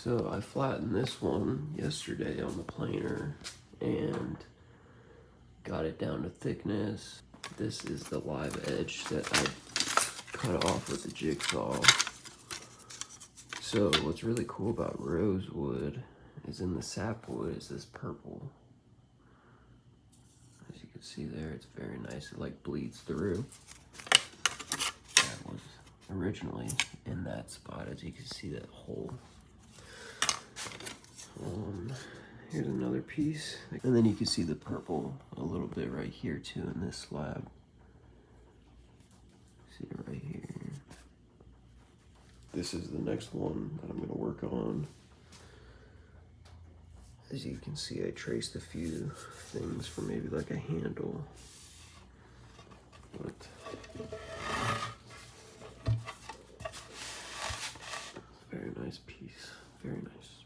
So I flattened this one yesterday on the planer and got it down to thickness. This is the live edge that I cut off with the jigsaw. So what's really cool about rosewood is in the sapwood is this purple. As you can see there, it's very nice. It like bleeds through. That was originally in that spot, as you can see that hole. Here's another piece. And then you can see the purple a little bit right here too in this slab. See it right here. This is the next one that I'm gonna work on. As you can see, I traced a few things for maybe like a handle. But very nice piece, very nice.